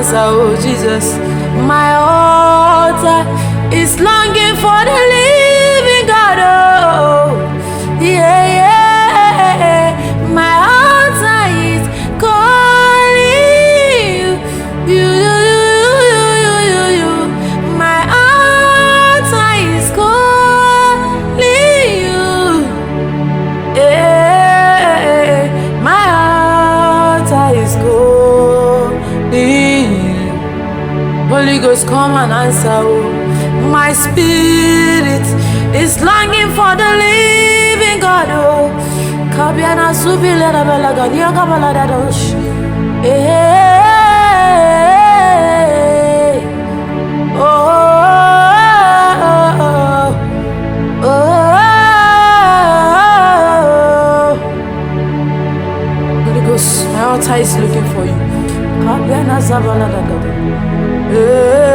answer, oh Jesus. My altar is longing for the living God, oh yeah, yeah. My altar is calling you, you. My altar is calling you, yeah. My altar is calling. Holy Ghost, come and answer, oh. My spirit is longing for the living God, oh. Kabiana subile la bela gadia kabala da dosh. Oh, oh, Holy Ghost, my altar is looking for you. Kabiana zabala da gadia.